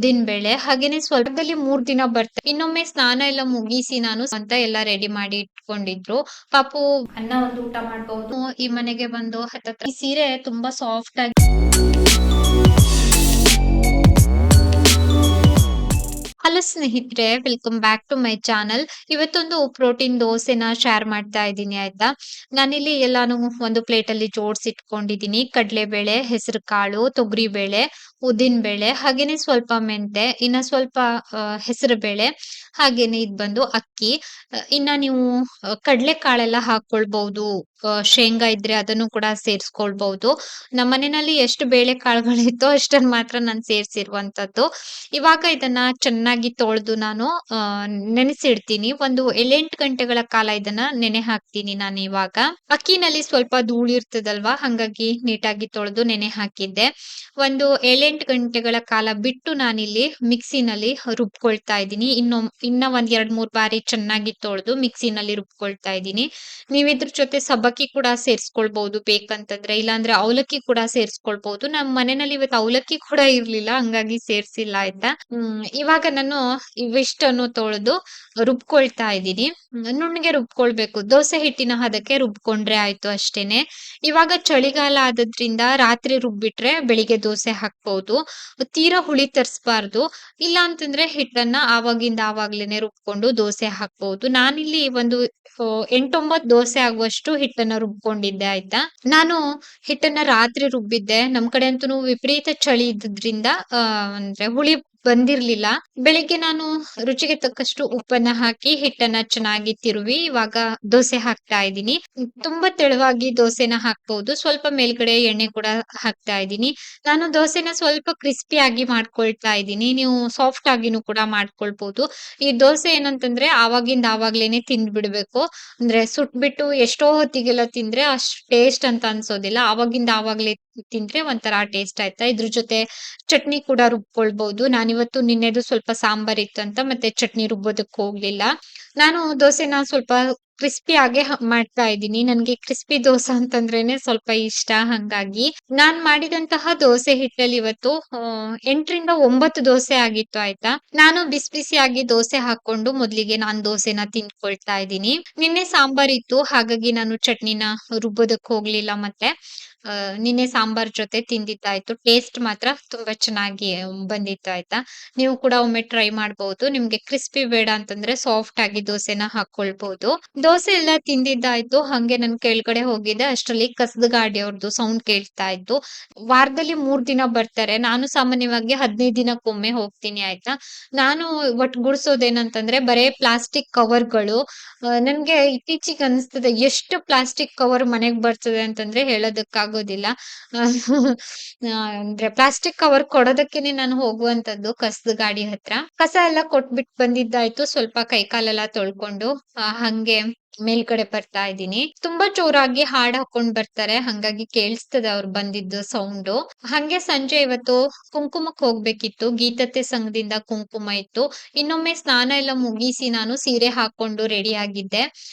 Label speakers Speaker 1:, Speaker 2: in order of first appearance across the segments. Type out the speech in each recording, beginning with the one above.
Speaker 1: ಉದ್ದಿನ ಬೇಳೆ ಹಾಗೇನೆ ಸ್ವಲ್ಪದಲ್ಲಿ 3 ದಿನ ಬರ್ತದೆ. ಇನ್ನೊಮ್ಮೆ ಸ್ನಾನ ಎಲ್ಲ ಮುಗಿಸಿ ನಾನು ಅಂತ ಎಲ್ಲ ರೆಡಿ ಮಾಡಿ ಇಟ್ಕೊಂಡಿದ್ರು. ಪಾಪು
Speaker 2: ಅನ್ನ ಒಂದು ಊಟ ಮಾಡಬಹುದು.
Speaker 1: ಈ ಮನೆಗೆ ಬಂದು ಹತ್ತತ್ರ ಈ ಸೀರೆ ತುಂಬಾ ಸಾಫ್ಟ್ ಆಗಿ. ಹಲೋ ಸ್ನೇಹಿತರೆ, welcome back to my channel. ಇವತ್ತೊಂದು ಪ್ರೋಟೀನ್ ದೋಸೆನ ಶೇರ್ ಮಾಡ್ತಾ ಇದ್ದೀನಿ ಆಯ್ತಾ. ನಾನಿಲ್ಲಿ ಎಲ್ಲಾನು ಒಂದು ಪ್ಲೇಟ್ ಅಲ್ಲಿ ಜೋಡಿಸಿಟ್ಕೊಂಡಿದ್ದೀನಿ. ಕಡಲೆಬೇಳೆ, ಹೆಸರು ಕಾಳು, ತೊಗರಿ ಬೇಳೆ, ಉದ್ದಿನ ಬೇಳೆ, ಹಾಗೇನೆ ಸ್ವಲ್ಪ ಮೆಂತೆ, ಇನ್ನ ಸ್ವಲ್ಪ ಹೆಸರು ಬೇಳೆ, ಹಾಗೇನೆ ಇದು ಬಂದು ಅಕ್ಕಿ. ಇನ್ನ ನೀವು ಕಡಲೆ ಕಾಳೆಲ್ಲ ಹಾಕೊಳ್ಬಹುದು. ಶೇಂಗಾ ಇದ್ರೆ ಅದನ್ನು ಕೂಡ ಸೇರಿಸ್ಕೊಳ್ಬಹುದು. ನಮ್ಮ ಮನೆಯಲ್ಲಿ ಎಷ್ಟು ಬೇಳೆ ಕಾಳುಗಳಿತ್ತೋ ಅಷ್ಟನ್ನ ಮಾತ್ರ ನಾನು ಸೇರಿಸಿರುವಂತದ್ದು. ಇವಾಗ ಇದನ್ನ ಚೆನ್ನಾಗಿ ತೊಳೆದು ನಾನು ನೆನೆಸಿಡ್ತೀನಿ. ಒಂದು 7-8 ಗಂಟೆಗಳ ಕಾಲ ಇದನ್ನ ನೆನೆ ಹಾಕ್ತೀನಿ ನಾನು ಇವಾಗ. ಅಕ್ಕಿನಲ್ಲಿ ಸ್ವಲ್ಪ ಧೂಳಿರ್ತದಲ್ವಾ, ಹಾಗಾಗಿ ನೀಟಾಗಿ ತೊಳೆದು ನೆನೆ ಹಾಕಿದ್ದೆ. ಒಂದು 7-8 ಗಂಟೆಗಳ ಕಾಲ ಬಿಟ್ಟು ನಾನಿಲ್ಲಿ ಮಿಕ್ಸಿನಲ್ಲಿ ರುಬ್ಕೊಳ್ತಾ ಇದ್ದೀನಿ. ಇನ್ನ ಒಂದ್ 2-3 ಬಾರಿ ಚೆನ್ನಾಗಿ ತೊಳೆದು ಮಿಕ್ಸಿನಲ್ಲಿ ರುಬ್ಕೊಳ್ತಾ ಇದ್ದೀನಿ. ನೀವ್ ಇದ್ರ ಜೊತೆ ಸಬ್ಬಕ್ಕಿ ಕೂಡ ಸೇರಿಸ್ಕೊಳ್ಬಹುದು ಬೇಕಂತಂದ್ರೆ, ಇಲ್ಲಾಂದ್ರೆ ಅವಲಕ್ಕಿ ಕೂಡ ಸೇರಿಸ್ಕೊಳ್ಬಹುದು. ನಮ್ಮ ಮನೆಯಲ್ಲಿ ಇವತ್ತು ಅವಲಕ್ಕಿ ಕೂಡ ಇರ್ಲಿಲ್ಲ, ಹಂಗಾಗಿ ಸೇರ್ಸಿಲ್ಲ ಆಯ್ತಾ. ಇವಾಗ ನಾನು ಇವಿಷ್ಟನ್ನು ತೊಳೆದು ರುಬ್ಕೊಳ್ತಾ ಇದ್ದೀನಿ. ನುಣ್ಣಗೆ ರುಬ್ಕೊಳ್ಬೇಕು. ದೋಸೆ ಹಿಟ್ಟಿನ ಹದಕ್ಕೆ ರುಬ್ಕೊಂಡ್ರೆ ಆಯ್ತು ಅಷ್ಟೇನೆ. ಇವಾಗ ಚಳಿಗಾಲ ಆದ್ರಿಂದ ರಾತ್ರಿ ರುಬ್ಬಿಟ್ರೆ ಬೆಳಿಗ್ಗೆ ದೋಸೆ ಹಾಕ್ಬಹುದು. ತೀರಾ ಹುಳಿ ತರಿಸಬಾರ್ದು. ಇಲ್ಲ ಅಂತಂದ್ರೆ ಹಿಟ್ಟನ್ನ ಆವಾಗಿಂದ ಆವಾಗ್ಲೇನೆ ರುಬ್ಕೊಂಡು ದೋಸೆ ಹಾಕ್ಬಹುದು. ನಾನಿಲ್ಲಿ ಒಂದು 8-9 ದೋಸೆ ಆಗುವಷ್ಟು ಹಿಟ್ಟನ್ನ ರುಬ್ಕೊಂಡಿದ್ದೆ ಆಯ್ತಾ. ನಾನು ಹಿಟ್ಟನ್ನ ರಾತ್ರಿ ರುಬ್ಬಿದ್ದೆ. ನಮ್ ಕಡೆ ಅಂತೂ ವಿಪರೀತ ಚಳಿ ಇದ್ದಿದ್ರಿಂದ ಅಂದ್ರೆ ಹುಳಿ ಬಂದಿರ್ಲಿಲ್ಲ. ಬೆಳಿಗ್ಗೆ ನಾನು ರುಚಿಗೆ ತಕ್ಕಷ್ಟು ಉಪ್ಪನ್ನ ಹಾಕಿ ಹಿಟ್ಟನ್ನ ಚೆನ್ನಾಗಿ ತಿರುವಿ ಇವಾಗ ದೋಸೆ ಹಾಕ್ತಾ ಇದ್ದೀನಿ. ತುಂಬಾ ತೆಳುವಾಗಿ ದೋಸೆನ ಹಾಕ್ಬಹುದು. ಸ್ವಲ್ಪ ಮೇಲ್ಗಡೆ ಎಣ್ಣೆ ಕೂಡ ಹಾಕ್ತಾ ಇದ್ದೀನಿ. ನಾನು ದೋಸೆನ ಸ್ವಲ್ಪ ಕ್ರಿಸ್ಪಿ ಆಗಿ ಮಾಡ್ಕೊಳ್ತಾ ಇದ್ದೀನಿ. ನೀವು ಸಾಫ್ಟ್ ಆಗಿನೂ ಕೂಡ ಮಾಡ್ಕೊಳ್ಬಹುದು. ಈ ದೋಸೆ ಏನಂತಂದ್ರೆ ಆವಾಗಿಂದ ಆವಾಗ್ಲೇನೆ ತಿಂದ್ಬಿಡ್ಬೇಕು. ಅಂದ್ರೆ ಸುಟ್ಬಿಟ್ಟು ಎಷ್ಟೋ ಹೊತ್ತಿಗೆಲ್ಲ ತಿಂದ್ರೆ ಅಷ್ಟ್ ಟೇಸ್ಟ್ ಅಂತ ಅನ್ಸೋದಿಲ್ಲ. ಆವಾಗಿಂದ ಆವಾಗ್ಲೇ ತಿಂದ್ರೆ ಒಂಥರ ಟೇಸ್ಟ್ ಆಯ್ತಾ. ಇದ್ರ ಜೊತೆ ಚಟ್ನಿ ಕೂಡ ರುಬ್ಕೊಳ್ಬಹುದು. ನಾನಿವತ್ತು ನಿನ್ನೆದು ಸ್ವಲ್ಪ ಸಾಂಬಾರ್ ಇತ್ತಂತ ಮತ್ತೆ ಚಟ್ನಿ ರುಬ್ಬೋದಕ್ಕೆ ಹೋಗ್ಲಿಲ್ಲ. ನಾನು ದೋಸೆನ ಸ್ವಲ್ಪ ಕ್ರಿಸ್ಪಿ ಆಗಿ ಮಾಡ್ತಾ ಇದ್ದೀನಿ. ನನ್ಗೆ ಕ್ರಿಸ್ಪಿ ದೋಸೆ ಅಂತಂದ್ರೇನೆ ಸ್ವಲ್ಪ ಇಷ್ಟ. ಹಂಗಾಗಿ ನಾನ್ ಮಾಡಿದಂತಹ ದೋಸೆ ಹಿಟ್ಟಲ್ಲಿ ಇವತ್ತು 8-9 ದೋಸೆ ಆಗಿತ್ತು ಆಯ್ತಾ. ನಾನು ಬಿಸಿ ಬಿಸಿಯಾಗಿ ದೋಸೆ ಹಾಕೊಂಡು ಮೊದ್ಲಿಗೆ ನಾನ್ ದೋಸೆನ ತಿಂದ್ಕೊಳ್ತಾ ಇದ್ದೀನಿ. ನಿನ್ನೆ ಸಾಂಬಾರ್ ಇತ್ತು, ಹಾಗಾಗಿ ನಾನು ಚಟ್ನಿನ ರುಬ್ಬೋದಕ್ಕೆ ಹೋಗ್ಲಿಲ್ಲ. ಮತ್ತೆ ನಿನ್ನೆ ಸಾಂಬಾರ್ ಜೊತೆ ತಿಂದಿದ್ದಾಯ್ತು. ಟೇಸ್ಟ್ ಮಾತ್ರ ತುಂಬಾ ಚೆನ್ನಾಗಿ ಬಂದಿತ್ತು ಆಯ್ತಾ. ನೀವು ಕೂಡ ಒಮ್ಮೆ ಟ್ರೈ ಮಾಡ್ಬಹುದು. ನಿಮ್ಗೆ ಕ್ರಿಸ್ಪಿ ಬೇಡ ಅಂತಂದ್ರೆ ಸಾಫ್ಟ್ ಆಗಿ ದೋಸೆನ ಹಾಕೊಳ್ಬಹುದು. ದೋಸೆ ಎಲ್ಲ ತಿಂದಿದ್ದಾಯ್ತು. ಹಂಗೆ ನನ್ ಕೆಳಗಡೆ ಹೋಗಿದ್ದೆ, ಅಷ್ಟರಲ್ಲಿ ಕಸದ ಗಾಡಿ ಅವ್ರದ್ದು ಸೌಂಡ್ ಕೇಳ್ತಾ ಇತ್ತು. ವಾರದಲ್ಲಿ 3 ದಿನ ಬರ್ತಾರೆ. ನಾನು ಸಾಮಾನ್ಯವಾಗಿ 15 ದಿನಕ್ಕೊಮ್ಮೆ ಹೋಗ್ತೀನಿ ಆಯ್ತಾ. ನಾನು ಒಟ್ಟುಗೂಡ್ಸೋದೇನಂತಂದ್ರೆ ಬರೇ ಪ್ಲಾಸ್ಟಿಕ್ ಕವರ್ಗಳು. ನನ್ಗೆ ಇತ್ತೀಚಿಗೆ ಅನಿಸ್ತದೆ ಎಷ್ಟು ಪ್ಲಾಸ್ಟಿಕ್ ಕವರ್ ಮನೆಗ್ ಬರ್ತದೆ ಅಂತಂದ್ರೆ ಹೇಳೋದಕ್ಕಾಗೋದಿಲ್ಲ. ಅಂದ್ರೆ ಪ್ಲಾಸ್ಟಿಕ್ ಕವರ್ ಕೊಡೋದಕ್ಕೇನೆ ನಾನು ಹೋಗುವಂತದ್ದು ಕಸದ ಗಾಡಿ ಹತ್ರ. ಕಸ ಎಲ್ಲ ಕೊಟ್ಬಿಟ್ಟು ಬಂದಿದ್ದಾಯ್ತು. ಸ್ವಲ್ಪ ಕೈ ಕಾಲೆಲ್ಲ ತೊಳ್ಕೊಂಡು ಹಂಗೆ ಮೇಲ್ಗಡೆ ಬರ್ತಾ ಇದ್ದೀನಿ. ತುಂಬಾ ಜೋರಾಗಿ ಹಾಡ್ ಹಾಕೊಂಡ್ ಬರ್ತಾರೆ, ಹಂಗಾಗಿ ಕೇಳಿಸ್ತದೆ ಅವ್ರು ಬಂದಿದ್ದು ಸೌಂಡು. ಹಂಗೆ ಸಂಜೆ ಇವತ್ತು ಕುಂಕುಮಕ್ ಹೋಗ್ಬೇಕಿತ್ತು. ಗೀತತ್ತೆ ಸಂಘದಿಂದ ಕುಂಕುಮ ಇತ್ತು. ಇನ್ನೊಮ್ಮೆ ಸ್ನಾನ ಎಲ್ಲ ಮುಗಿಸಿ ನಾನು ಸೀರೆ ಹಾಕೊಂಡು ರೆಡಿ ಆಗಿದ್ದೆ.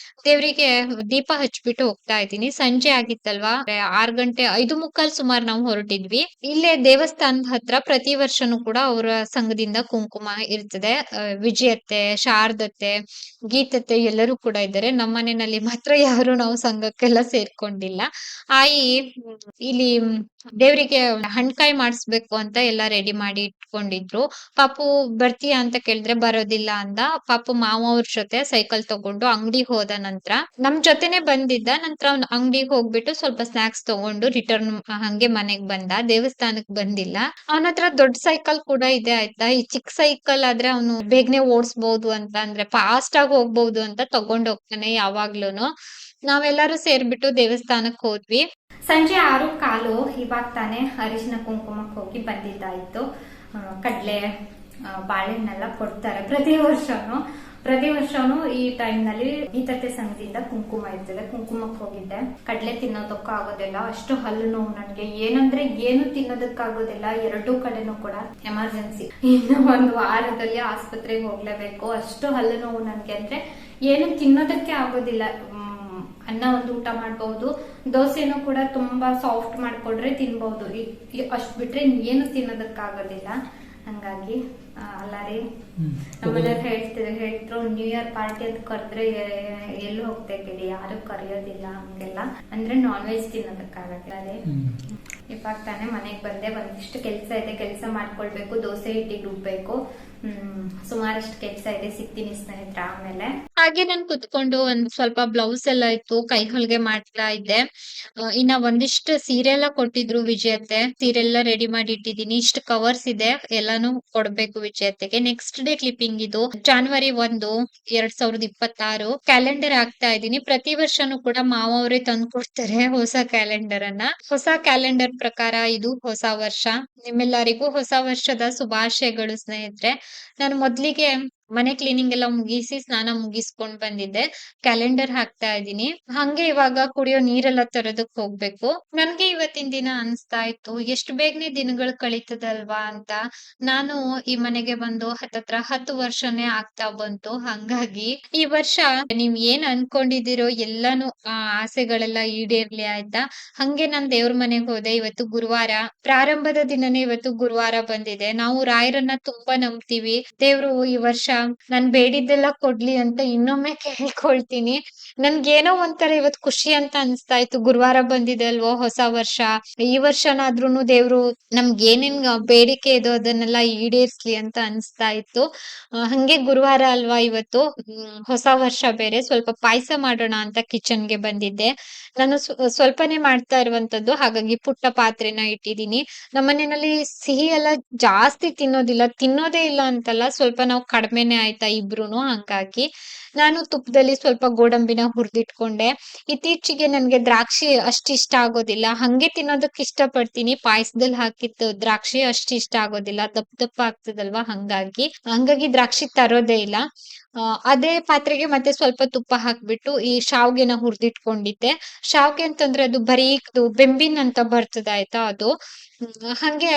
Speaker 1: ದೇವ್ರಿಗೆ ದೀಪ ಹಚ್ಬಿಟ್ಟು ಹೋಗ್ತಾ ಇದ್ದೀನಿ. ಸಂಜೆ ಆಗಿತ್ತಲ್ವಾ, 6 ಗಂಟೆ 5:15 ಸುಮಾರು ನಾವು ಹೊರಟಿದ್ವಿ. ಇಲ್ಲೇ ದೇವಸ್ಥಾನದ ಹತ್ರ ಪ್ರತಿ ವರ್ಷನೂ ಕೂಡ ಅವರ ಸಂಘದಿಂದ ಕುಂಕುಮ ಇರ್ತದೆ. ವಿಜಯತ್ತೆ, ಶಾರದತ್ತೆ, ಗೀತತ್ತೆ ಎಲ್ಲರೂ ಕೂಡ ಇದ್ದಾರೆ. ನಮ್ಮ ಮನೆಯಲ್ಲಿ ಮಾತ್ರ ಯಾರು ನಾವು ಸಂಘಕ್ಕೆಲ್ಲ ಸೇರ್ಕೊಂಡಿಲ್ಲ. ಆಯಿ ಇಲ್ಲಿ ದೇವರಿಗೆ ಹಣ್ಕಾಯಿ ಮಾಡಿಸ್ಬೇಕು ಅಂತ ಎಲ್ಲ ರೆಡಿ ಮಾಡಿ ಇಟ್ಕೊಂಡಿದ್ರು. ಪಾಪು ಬರ್ತೀಯಾ ಅಂತ ಕೇಳಿದ್ರೆ ಬರೋದಿಲ್ಲ ಅಂದ. ಪಾಪು ಮಾವ ಅವ್ರ ಜೊತೆ ಸೈಕಲ್ ತಗೊಂಡು ಅಂಗಡಿಗೆ ಹೋದ. ನಂತರ ನಮ್ ಜೊತೆನೆ ಬಂದಿದ್ದ. ನಂತರ ಅವ್ನ ಅಂಗಡಿಗೆ ಹೋಗ್ಬಿಟ್ಟು ಸ್ವಲ್ಪ ಸ್ನಾಕ್ಸ್ ತಗೊಂಡು ರಿಟರ್ನ್ ಹಂಗೆ ಮನೆಗ್ ಬಂದ. ದೇವಸ್ಥಾನಕ್ ಬಂದಿಲ್ಲ. ಅವನ ಹತ್ರ ದೊಡ್ಡ ಸೈಕಲ್ ಕೂಡ ಇದೆ ಆಯ್ತಾ. ಈ ಚಿಕ್ಕ ಸೈಕಲ್ ಆದ್ರೆ ಅವನು ಬೇಗನೆ ಓಡಿಸಬಹುದು ಅಂತ, ಅಂದ್ರೆ ಫಾಸ್ಟ್ ಆಗಿ ಹೋಗ್ಬಹುದು ಅಂತ ತಗೊಂಡ್ ಹೋಗ್ತಾನೆ ಯಾವಾಗ್ಲೂನು. ನಾವೆಲ್ಲರೂ ಸೇರ್ಬಿಟ್ಟು ದೇವಸ್ಥಾನಕ್ ಹೋದ್ವಿ.
Speaker 2: ಸಂಜೆ 6:15 ಇವಾಗ ತಾನೇ ಅರಿಶಿನ ಕುಂಕುಮಕ್ಕೆ ಹೋಗಿ ಬಂದಿದ್ದಾಯ್ತು. ಕಡ್ಲೆ ಬಾಳೆಹಣ್ಣೆಲ್ಲ ಕೊಡ್ತಾರೆ ಪ್ರತಿ ವರ್ಷನೂ ಈ ಟೈಮ್ ನಲ್ಲಿ ಗೀತತೆ ಸಂಘದಿಂದ ಕುಂಕುಮ ಇರ್ತದೆ. ಕುಂಕುಮಕ್ಕೆ ಹೋಗಿದ್ದೆ. ಕಡ್ಲೆ ತಿನ್ನೋದಕ್ಕೂ ಆಗೋದಿಲ್ಲ, ಅಷ್ಟು ಹಲ್ಲು ನೋವು ನನ್ಗೆ. ಏನಂದ್ರೆ ಏನು ತಿನ್ನೋದಕ್ಕಾಗೋದಿಲ್ಲ. 2 ಕಡೆನೂ ಕೂಡ ಎಮರ್ಜೆನ್ಸಿ. ಇನ್ನು 1 ವಾರದಲ್ಲಿ ಆಸ್ಪತ್ರೆಗೆ ಹೋಗ್ಲೇಬೇಕು, ಅಷ್ಟು ಹಲ್ಲು ನೋವು ನನ್ಗೆ. ಅಂದ್ರೆ ಏನು ತಿನ್ನೋದಕ್ಕೆ ಆಗೋದಿಲ್ಲ. ಅನ್ನ ಒಂದು ಊಟ ಮಾಡಬಹುದು. ದೋಸೆನೂ ಕೂಡ ತುಂಬಾ ಸಾಫ್ಟ್ ಮಾಡ್ಕೊಡ್ರೆ ತಿನ್ಬಹುದು. ಅಷ್ಟ್ ಬಿಟ್ರೆ ಏನು ತಿನ್ನೋದಕ್ಕಾಗೋದಿಲ್ಲ. ಹಂಗಾಗಿ ಅಲ್ಲ ರೀ ನಮ್ಮನೆಯವ್ರು ಹೇಳ್ತಿದ್ರು ನ್ಯೂ ಇಯರ್ ಪಾರ್ಟಿ ಅಂತ ಕರೆದ್ರೆ ಎಲ್ಲಿ ಹೋಗ್ತೇವೆ ಯಾರು ಕರೆಯೋದಿಲ್ಲ ಹಂಗೆಲ್ಲ ಅಂದ್ರೆ ನಾನ್ ವೆಜ್ ತಿನ್ನೋದಕ್ಕಾಗಲ್ಲ ರೀ. ಇವಾಗ ತಾನೇ ಮನೆಗ್ ಬಂದೆ, ಒಂದಿಷ್ಟು ಕೆಲ್ಸ ಇದೆ, ಕೆಲಸ ಮಾಡ್ಕೊಳ್ಬೇಕು, ದೋಸೆ ಹಿಟ್ಟಿಗೆ ರುಬ್ಬೇಕು, ಸುಮಾರಷ್ಟು ಕೆಲ್ಸ ಇದೆ. ಸಿಗ್ತೀನಿ ಸ್ನೇಹಿತರ ಆಮೇಲೆ.
Speaker 1: ಹಾಗೆ ನಾನು ಕುತ್ಕೊಂಡು ಒಂದ್ ಸ್ವಲ್ಪ ಬ್ಲೌಸ್ ಎಲ್ಲ ಇತ್ತು, ಕೈ ಹೊಲಿಗೆ ಮಾಡ್ತಾ ಇದ್ದೆ. ಇನ್ನ ಒಂದಿಷ್ಟು ಸೀರೆ ಎಲ್ಲ ಕೊಟ್ಟಿದ್ರು ವಿಜಯತ್ತೆ, ಸೀರೆ ಎಲ್ಲ ರೆಡಿ ಮಾಡಿ ಇಟ್ಟಿದ್ದೀನಿ. ಇಷ್ಟು ಕವರ್ಸ್ ಇದೆ, ಎಲ್ಲಾನು ಕೊಡ್ಬೇಕು ವಿಜಯತ್ತೆಗೆ. ನೆಕ್ಸ್ಟ್ ಡೇ ಕ್ಲಿಪ್ಪಿಂಗ್ ಇದು January 1, 2026 ಕ್ಯಾಲೆಂಡರ್ ಹಾಕ್ತಾ ಇದ್ದೀನಿ. ಪ್ರತಿ ವರ್ಷನೂ ಕೂಡ ಮಾವ ಅವರೇ ತಂದು ಕೊಡ್ತಾರೆ ಹೊಸ ಕ್ಯಾಲೆಂಡರ್ ಅನ್ನ. ಹೊಸ ಕ್ಯಾಲೆಂಡರ್ ಪ್ರಕಾರ ಇದು ಹೊಸ ವರ್ಷ. ನಿಮ್ಮೆಲ್ಲರಿಗೂ ಹೊಸ ವರ್ಷದ ಶುಭಾಶಯಗಳು ಸ್ನೇಹಿತರೆ. ನಾನು ಮೊದ್ಲಿಗೆ ಮನೆ ಕ್ಲೀನಿಂಗ್ ಎಲ್ಲ ಮುಗಿಸಿ ಸ್ನಾನ ಮುಗಿಸ್ಕೊಂಡ್ ಬಂದಿದ್ದೆ, ಕ್ಯಾಲೆಂಡರ್ ಹಾಕ್ತಾ ಇದ್ದೀನಿ. ಹಂಗೆ ಇವಾಗ ಕುಡಿಯೋ ನೀರೆಲ್ಲ ತರೋದಕ್ ಹೋಗ್ಬೇಕು. ನನ್ಗೆ ಇವತ್ತಿನ ದಿನ ಅನ್ಸ್ತಾ ಇತ್ತು ಎಷ್ಟು ಬೇಗನೆ ದಿನಗಳು ಕಳೀತದಲ್ವಾ ಅಂತ. ನಾನು ಈ ಮನೆಗೆ ಬಂದು ಹತ್ತತ್ರ 10 ವರ್ಷನೇ ಆಗ್ತಾ ಬಂತು. ಹಂಗಾಗಿ ಈ ವರ್ಷ ನೀವ್ ಏನ್ ಅನ್ಕೊಂಡಿದಿರೋ ಎಲ್ಲಾನು ಆಸೆಗಳೆಲ್ಲ ಈಡೇರ್ಲಿ ಆಯ್ತಾ. ಹಂಗೆ ನಾನ್ ದೇವ್ರ ಮನೆಗ್ ಹೋದೆ. ಇವತ್ತು ಗುರುವಾರ, ಪ್ರಾರಂಭದ ದಿನನೇ ಇವತ್ತು ಗುರುವಾರ ಬಂದಿದೆ. ನಾವು ರಾಯರನ್ನ ತುಂಬಾ ನಂಬ್ತೀವಿ. ದೇವ್ರು ಈ ವರ್ಷ ನಾನ್ ಬೇಡಿದ್ದೆಲ್ಲ ಕೊಡ್ಲಿ ಅಂತ ಇನ್ನೊಮ್ಮೆ ಕೇಳ್ಕೊಳ್ತೀನಿ. ನನ್ಗೇನೋ ಒಂಥರ ಇವತ್ ಖುಷಿ ಅಂತ ಅನ್ಸ್ತಾ ಇತ್ತು. ಗುರುವಾರ ಬಂದಿದೆ ಅಲ್ವೋ, ಹೊಸ ವರ್ಷ. ಈ ವರ್ಷನಾದ್ರೂನು ದೇವ್ರು ನಮ್ಗೆ ಏನೇನ್ ಬೇಡಿಕೆ ಇದೋ ಅದನ್ನೆಲ್ಲ ಈಡೇರ್ಸ್ಲಿ ಅಂತ ಅನ್ಸ್ತಾ ಇತ್ತು. ಹಂಗೆ ಗುರುವಾರ ಅಲ್ವಾ ಇವತ್ತು, ಹೊಸ ವರ್ಷ ಬೇರೆ. ಸ್ವಲ್ಪ ಪಾಯಸ ಮಾಡೋಣ ಅಂತ ಕಿಚನ್ಗೆ ಬಂದಿದ್ದೆ. ನಾನು ಸ್ವಲ್ಪನೇ ಮಾಡ್ತಾ ಇರುವಂತದ್ದು, ಹಾಗಾಗಿ ಪುಟ್ಟ ಪಾತ್ರೆನ ಇಟ್ಟಿದ್ದೀನಿ. ನಮ್ಮನೆಯಲ್ಲಿ ಸಿಹಿ ಎಲ್ಲ ಜಾಸ್ತಿ ತಿನ್ನೋದೇ ಇಲ್ಲ ಅಂತಲ್ಲ, ಸ್ವಲ್ಪ ನಾವು ಕಡಿಮೆನೆ ಆಯ್ತಾ ಇಬ್ರುನು. ಹಂಗಾಗಿ ನಾನು ತುಪ್ಪದಲ್ಲಿ ಸ್ವಲ್ಪ ಗೋಡಂಬಿನ ಹುರಿದಿಟ್ಕೊಂಡೆ. ಇತ್ತೀಚೆಗೆ ನನ್ಗೆ ದ್ರಾಕ್ಷಿ ಅಷ್ಟ್ ಇಷ್ಟ ಆಗೋದಿಲ್ಲ, ಹಂಗೆ ತಿನ್ನೋದಕ್ ಇಷ್ಟ ಪಡ್ತೀನಿ. ಪಾಯಸದಲ್ಲಿ ಹಾಕಿದ್ದು ದ್ರಾಕ್ಷಿ ಅಷ್ಟ್ ಇಷ್ಟ ಆಗೋದಿಲ್ಲ, ದಪ್ಪ ದಪ್ಪ ಆಗ್ತದಲ್ವಾ. ಹಂಗಾಗಿ ದ್ರಾಕ್ಷಿ ತರೋದೇ ಇಲ್ಲ. ಅದೇ ಪಾತ್ರೆಗೆ ಮತ್ತೆ ಸ್ವಲ್ಪ ತುಪ್ಪ ಹಾಕ್ಬಿಟ್ಟು ಈ ಶಾವ್ಗೆನ ಹುರಿದಿಟ್ಕೊಂಡಿದ್ದೆ. ಶಾವ್ಗೆ ಅಂತಂದ್ರೆ ಅದು ಬರೀಕ್ದು ಬೆಂಬಿನ್ ಅಂತ ಬರ್ತದ ಆಯ್ತಾ, ಅದು ಹಂಗೆ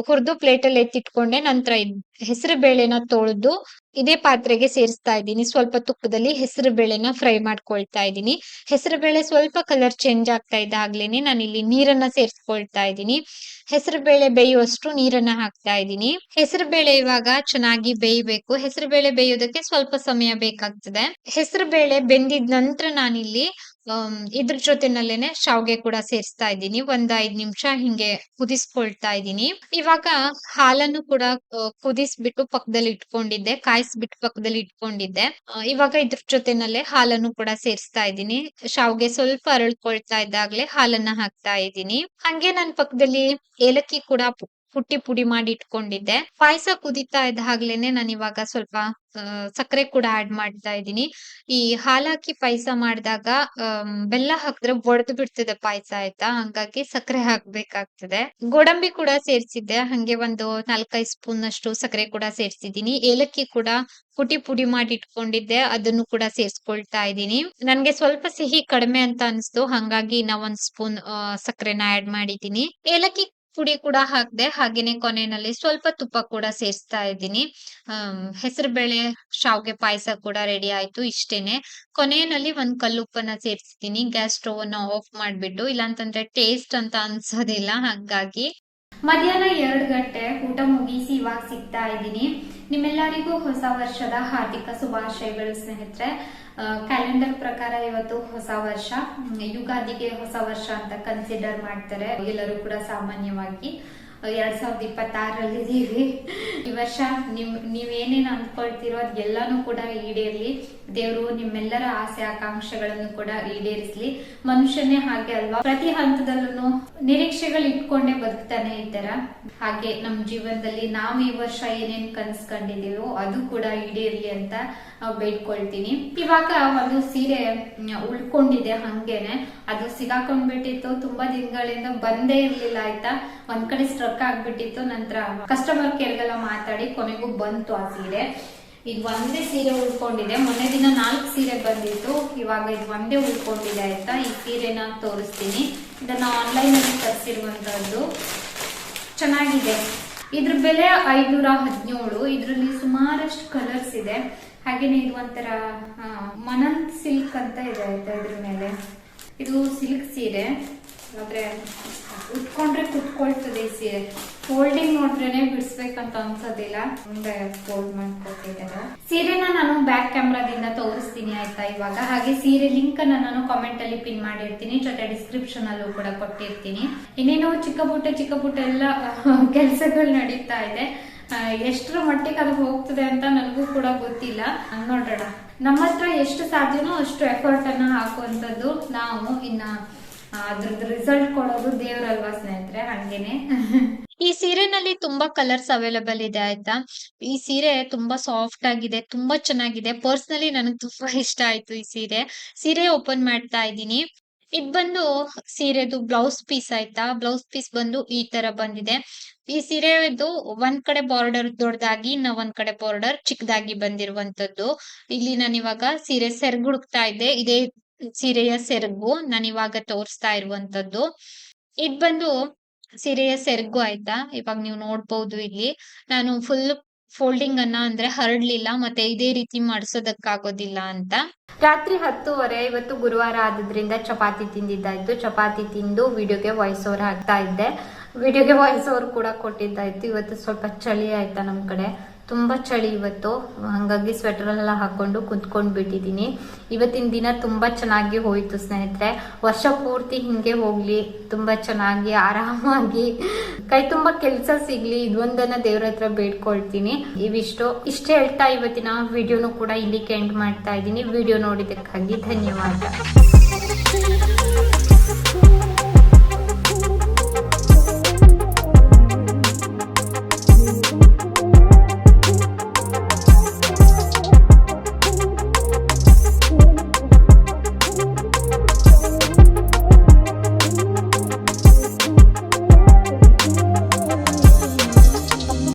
Speaker 1: ಹುರಿದು ಪ್ಲೇಟಲ್ಲಿ ಎತ್ತಿಟ್ಕೊಂಡೆ. ನಂತರ ಹೆಸರು ಬೇಳೆನ ತೊಳೆದು ಇದೇ ಪಾತ್ರೆಗೆ ಸೇರಿಸ್ತಾ ಇದ್ದೀನಿ. ಸ್ವಲ್ಪ ತುಪ್ಪದಲ್ಲಿ ಹೆಸರು ಬೇಳೆನ ಫ್ರೈ ಮಾಡ್ಕೊಳ್ತಾ ಇದ್ದೀನಿ. ಹೆಸರು ಬೇಳೆ ಸ್ವಲ್ಪ ಕಲರ್ ಚೇಂಜ್ ಆಗ್ತಾ ಇದ್ದಾಗ್ಲೇನೆ ನಾನು ಇಲ್ಲಿ ನೀರನ್ನ ಸೇರಿಸ್ಕೊಳ್ತಾ ಇದ್ದೀನಿ. ಹೆಸರು ಬೇಳೆ ಬೇಯುವಷ್ಟು ನೀರನ್ನ ಹಾಕ್ತಾ ಇದ್ದೀನಿ. ಹೆಸರು ಬೇಳೆ ಇವಾಗ ಚೆನ್ನಾಗಿ ಬೇಯಬೇಕು. ಹೆಸರು ಬೇಳೆ ಬೇಯೋದಕ್ಕೆ ಸ್ವಲ್ಪ ಸಮಯ ಬೇಕಾಗ್ತದೆ. ಹೆಸರು ಬೇಳೆ ಬೆಂದಿದ ನಂತರ ನಾನಿಲ್ಲಿ ಇದ್ರ ಜೊತೆನಲ್ಲೇನೆ ಶಾವ್ಗೆ ಕೂಡ ಸೇರಿಸ್ತಾ ಇದ್ದೀನಿ. ಒಂದ್ 5 ನಿಮಿಷ ಹಿಂಗೆ ಕುದಿಸ್ಕೊಳ್ತಾ ಇದ್ದೀನಿ. ಇವಾಗ ಹಾಲನ್ನು ಕೂಡ ಕುದಿಸ್ಬಿಟ್ಟು ಪಕ್ಕದಲ್ಲಿ ಇಟ್ಕೊಂಡಿದ್ದೆ, ಕಾಯಿಸ್ಬಿಟ್ಟು ಪಕ್ಕದಲ್ಲಿ ಇಟ್ಕೊಂಡಿದ್ದೆ. ಇವಾಗ ಇದ್ರ ಜೊತೆನಲ್ಲೇ ಹಾಲನ್ನು ಕೂಡ ಸೇರಿಸ್ತಾ ಇದ್ದೀನಿ. ಶಾವ್ಗೆ ಸ್ವಲ್ಪ ಅರಳ್ಕೊಳ್ತಾ ಇದ್ದಾಗ್ಲೇ ಹಾಲನ್ನ ಹಾಕ್ತಾ ಇದ್ದೀನಿ. ಹಂಗೆ ನಾನ್ ಪಕ್ಕದಲ್ಲಿ ಏಲಕ್ಕಿ ಕೂಡ ಪುಟ್ಟಿ ಪುಡಿ ಮಾಡಿ ಇಟ್ಕೊಂಡಿದ್ದೆ. ಪಾಯಸ ಕುದಿತಾ ಇದ್ದ ಹಾಗ್ಲೇನೆ ನಾನು ಇವಾಗ ಸ್ವಲ್ಪ ಸಕ್ಕರೆ ಕೂಡ ಆಡ್ ಮಾಡ್ತಾ ಇದ್ದೀನಿ. ಈ ಹಾಲಾಕಿ ಪಾಯಸ ಮಾಡಿದಾಗ ಬೆಲ್ಲ ಹಾಕಿದ್ರೆ ಒಡೆದು ಬಿಡ್ತದೆ ಪಾಯಸ ಆಯ್ತಾ, ಹಂಗಾಗಿ ಸಕ್ಕರೆ ಹಾಕ್ಬೇಕಾಗ್ತದೆ. ಗೋಡಂಬಿ ಕೂಡ ಸೇರ್ಸಿದ್ದೆ, ಹಂಗೆ ಒಂದು 4-5 ಸ್ಪೂನ್ ಅಷ್ಟು ಸಕ್ಕರೆ ಕೂಡ ಸೇರ್ಸಿದೀನಿ. ಏಲಕ್ಕಿ ಕೂಡ ಪುಡಿ ಮಾಡಿ ಇಟ್ಕೊಂಡಿದ್ದೆ, ಅದನ್ನು ಕೂಡ ಸೇರ್ಸ್ಕೊಳ್ತಾ ಇದ್ದೀನಿ. ನನ್ಗೆ ಸ್ವಲ್ಪ ಸಿಹಿ ಕಡಿಮೆ ಅಂತ ಅನ್ಸ್ತು, ಹಂಗಾಗಿ ನಾ 1 ಸ್ಪೂನ್ ಸಕ್ಕರೆನ ಆಡ್ ಮಾಡಿದ್ದೀನಿ. ಏಲಕ್ಕಿ ಪುಡಿ ಕೂಡ ಹಾಕ್ದೆ. ಹಾಗೇನೆ ಕೊನೆಯಲ್ಲಿ ಸ್ವಲ್ಪ ತುಪ್ಪ ಕೂಡ ಸೇರಿಸ್ತಾ ಇದ್ದೀನಿ. ಹೆಸರು ಬೇಳೆ ಶಾವ್ಗೆ ಪಾಯಸ ಕೂಡ ರೆಡಿ ಆಯ್ತು. ಇಷ್ಟೇನೆ. ಕೊನೆಯಲ್ಲಿ 1 ಕಲ್ಲುಪ್ಪನ್ನ ಸೇರಿಸ್ತೀನಿ. ಗ್ಯಾಸ್ ಸ್ಟವ್ ಅನ್ನ ಆಫ್ ಮಾಡ್ಬಿಟ್ಟು, ಇಲ್ಲಾಂತಂದ್ರೆ ಟೇಸ್ಟ್ ಅಂತ ಅನ್ಸೋದಿಲ್ಲ. ಹಂಗಾಗಿ
Speaker 2: ಮಧ್ಯಾಹ್ನ 2 ಗಂಟೆ ಊಟ ಮುಗಿಸಿ ಇವಾಗ ಸಿಗ್ತಾ ಇದ್ದೀನಿ. ನಿಮ್ಮೆಲ್ಲರಿಗೂ ಹೊಸ ವರ್ಷದ ಹಾರ್ದಿಕ ಶುಭಾಶಯಗಳು ಸ್ನೇಹಿತರೆ. ಕ್ಯಾಲೆಂಡರ್ ಪ್ರಕಾರ ಇವತ್ತು ಹೊಸ ವರ್ಷ, ಯುಗಾದಿಗೆ ಹೊಸ ವರ್ಷ ಅಂತ ಕನ್ಸಿಡರ್ ಮಾಡ್ತಾರೆ ಎಲ್ಲರೂ ಕೂಡ ಸಾಮಾನ್ಯವಾಗಿ. 2026 ಇದೀವಿ. ಈ ವರ್ಷ ನೀವೇನೇನ್ ಅಂದ್ಕೊಳ್ತಿರೋ ಅದೆಲ್ಲಾನು ಕೂಡ ಈಡೇರ್ಲಿ. ದೇವರು ನಿಮ್ಮೆಲ್ಲರ ಆಸೆ ಆಕಾಂಕ್ಷೆಗಳನ್ನು ಕೂಡ ಈಡೇರಿಸ್ಲಿ. ಮನುಷ್ಯನೇ ಹಾಗೆ ಅಲ್ವಾ, ಪ್ರತಿ ಹಂತದಲ್ಲೂ ನಿರೀಕ್ಷೆಗಳು ಇಟ್ಕೊಂಡೇ ಬದುಕ್ತಾನೆ ಇದ್ದಾರ. ಹಾಗೆ ನಮ್ ಜೀವನದಲ್ಲಿ ನಾವು ಈ ವರ್ಷ ಏನೇನ್ ಕನ್ಸ್ಕೊಂಡಿದೀವೋ ಅದು ಕೂಡ ಈಡೇರ್ಲಿ ಅಂತ ಬೇಡ್ಕೊಳ್ತೀನಿ. ಇವಾಗ ಒಂದು ಸೀರೆ ಉಳ್ಕೊಂಡಿದೆ ಹಂಗೇನೆ, ಅದು ಸಿಗಾಕೊಂಡ್ಬಿಟ್ಟಿತ್ತು. ತುಂಬಾ ದಿನಗಳಿಂದ ಬಂದೇ ಇರ್ಲಿಲ್ಲ ಆಯ್ತಾ, ಒಂದ್ ಕಡೆ ಸ್ಟ್ರಕ್ ಆಗ್ಬಿಟ್ಟಿತ್ತು. ನಂತರ ಕಸ್ಟಮರ್ ಕೇರ್ಗೆಲ್ಲ ಮಾತಾಡಿ ಕೊನೆಗೂ ಬಂತು ಆ ಸೀರೆ. ಇದು ಒಂದೇ ಸೀರೆ ಉಳ್ಕೊಂಡಿದೆ. ಮೊನ್ನೆ ದಿನ 4 ಸೀರೆ ಬಂದಿತ್ತು, ಇವಾಗ ಇದು ಒಂದೇ ಉಳ್ಕೊಂಡಿದೆ ಆಯ್ತಾ. ಈ ಸೀರೆನ ತೋರಿಸ್ತೀನಿ. ಇದನ್ನ ಆನ್ಲೈನ್ ಅಲ್ಲಿ ತರಿಸಿರುವಂತದ್ದು, ಚೆನ್ನಾಗಿದೆ. ಇದ್ರ ಬೆಲೆ 517. ಇದ್ರಲ್ಲಿ ಸುಮಾರಷ್ಟು ಕಲರ್ಸ್ ಇದೆ. ಹಾಗೇನೆ ಇದು ಒಂಥರ ಮನಂತ್ ಸಿಲ್ಕ್ ಅಂತ ಇದೆ ಆಯ್ತಾ. ಇದ್ರ ಮೇಲೆ ಇದು ಸಿಲ್ಕ್ ಸೀರೆ, ಆದ್ರೆ ಉಟ್ಕೊಂಡ್ರೆ ಕುತ್ಕೊಳ್ತದೆ ಈ ಸೀರೆ. ಫೋಲ್ಡಿಂಗ್ ನೋಡ್ರೇನೆ ಬಿಡಿಸ್ಬೇಕಂತ ಅನ್ಸೋದಿಲ್ಲ. ಮುಂದೆ ಫೋಲ್ಡ್ ಮಾಡ್ಕೊತಿದ್ದಾರೆ. ಸೀರೆನ ನಾನು ಬ್ಯಾಕ್ ಕ್ಯಾಮ್ರಾದಿಂದ ತೋರಿಸ್ತೀನಿ ಆಯ್ತಾ ಇವಾಗ. ಹಾಗೆ ಸೀರೆ ಲಿಂಕ್ ಅನ್ನ ನಾನು ಕಾಮೆಂಟ್ ಅಲ್ಲಿ ಪಿನ್ ಮಾಡಿರ್ತೀನಿ, ಜೊತೆ ಡಿಸ್ಕ್ರಿಪ್ಷನ್ ಅಲ್ಲೂ ಕೂಡ ಕೊಟ್ಟಿರ್ತೀನಿ. ಇನ್ನೇನು ಚಿಕ್ಕ ಪುಟ್ಟ ಎಲ್ಲ ಕೆಲಸಗಳು ನಡೀತಾ ಇದೆ. ಎಷ್ಟರ ಮಟ್ಟಿಗೆ ಅದು ಹೋಗ್ತದೆ ಅಂತ ನನಗೂ ಕೂಡ ಗೊತ್ತಿಲ್ಲ. ನೋಡೋಣ, ನಮ್ಮ ಹತ್ರ ಎಷ್ಟು ಸಾಧ್ಯನೋ ಅಷ್ಟು ಎಫರ್ಟ್ ಅನ್ನ ಹಾಕುವಂತದ್ದು ನಾವು. ಇನ್ನ ಅದ್ರದ್ದು ರಿಸಲ್ಟ್ ಕೊಡೋದು ದೇವ್ರಲ್ವಾ ಸ್ನೇಹಿತರೆ, ಹಂಗೇನೆ.
Speaker 1: ಈ ಸೀರೆನಲ್ಲಿ ತುಂಬಾ ಕಲರ್ಸ್ ಅವೈಲೇಬಲ್ ಇದೆ ಆಯ್ತಾ. ಈ ಸೀರೆ ತುಂಬಾ ಸಾಫ್ಟ್ ಆಗಿದೆ, ತುಂಬಾ ಚೆನ್ನಾಗಿದೆ. ಪರ್ಸನಲಿ ನನಗೆ ತುಂಬಾ ಇಷ್ಟ ಆಯ್ತು ಈ ಸೀರೆ ಓಪನ್ ಮಾಡ್ತಾ ಇದ್ದೀನಿ. ಇದ್ ಬಂದು ಸೀರೆದು ಬ್ಲೌಸ್ ಪೀಸ್ ಆಯ್ತಾ. ಬ್ಲೌಸ್ ಪೀಸ್ ಬಂದು ಈ ತರ ಬಂದಿದೆ. ಈ ಸೀರೆದು ಒಂದ್ ಕಡೆ ಬಾರ್ಡರ್ ದೊಡ್ಡದಾಗಿ, ಇನ್ನ ಒಂದ್ ಕಡೆ ಬಾರ್ಡರ್ ಚಿಕ್ಕದಾಗಿ ಬಂದಿರುವಂತದ್ದು. ಇಲ್ಲಿ ನಾನು ಇವಾಗ ಸೀರೆ ಸೆರಗು ಹುಡುಕ್ತಾ ಇದ್ದೆ. ಇದೇ ಸೀರೆಯ ಸೆರಗು ನಾನು ಇವಾಗ ತೋರಿಸ್ತಾ ಇರುವಂತದ್ದು. ಇದ್ ಬಂದು ಸೀರೆಯ ಸೆರಗು ಆಯ್ತಾ. ಇವಾಗ ನೀವು ನೋಡ್ಬೋದು ಇಲ್ಲಿ ನಾನು ಫುಲ್ ಫೋಲ್ಡಿಂಗ್ ಅನ್ನ ಅಂದ್ರೆ ಹರಡ್ಲಿಲ್ಲ, ಮತ್ತೆ ಇದೇ ರೀತಿ ಮಾಡಿಸೋದಕ್ಕಾಗೋದಿಲ್ಲ ಅಂತ.
Speaker 2: ರಾತ್ರಿ 10:30 ಇವತ್ತು ಗುರುವಾರ ಆದ್ರಿಂದ ಚಪಾತಿ ತಿಂದಿದ್ದಾಯ್ತು. ಚಪಾತಿ ತಿಂದು ವಿಡಿಯೋಗೆ ವಾಯ್ಸ್ ಓವರ್ ಹಾಕ್ತಾ ಇದ್ದೆ. ವಿಡಿಯೋಗೆ ವಾಯ್ಸ್ ಓವರ್ ಕೂಡ ಕೊಟ್ಟಿದ್ದಾಯ್ತು. ಇವತ್ತು ಸ್ವಲ್ಪ ಚಳಿ ಆಯ್ತಾ ನಮ್ ಕಡೆ, ತುಂಬಾ ಚಳಿ ಇವತ್ತು. ಹಂಗಾಗಿ ಸ್ವೆಟರ್ ಎಲ್ಲ ಹಾಕೊಂಡು ಕುತ್ಕೊಂಡ್ ಬಿಟ್ಟಿದೀನಿ. ಇವತ್ತಿನ ದಿನ ತುಂಬಾ ಚೆನ್ನಾಗಿ ಹೋಯ್ತು ಸ್ನೇಹಿತರೆ. ವರ್ಷ ಪೂರ್ತಿ ಹಿಂಗೆ ಹೋಗ್ಲಿ, ತುಂಬಾ ಚೆನ್ನಾಗಿ ಆರಾಮಾಗಿ ಕೈ ತುಂಬಾ ಕೆಲ್ಸ ಸಿಗ್ಲಿ, ಇದೊಂದನ್ನ ದೇವ್ರ ಹತ್ರ ಬೇಡ್ಕೊಳ್ತೀನಿ. ಇಷ್ಟ ಹೇಳ್ತಾ ಇವತ್ತಿನ ವಿಡಿಯೋನು ಕೂಡ ಇಲ್ಲಿಗೆ ಎಂಡ್ ಮಾಡ್ತಾ ಇದ್ದೀನಿ. ವಿಡಿಯೋ ನೋಡಿದ್ದಕ್ಕಾಗಿ ಧನ್ಯವಾದ.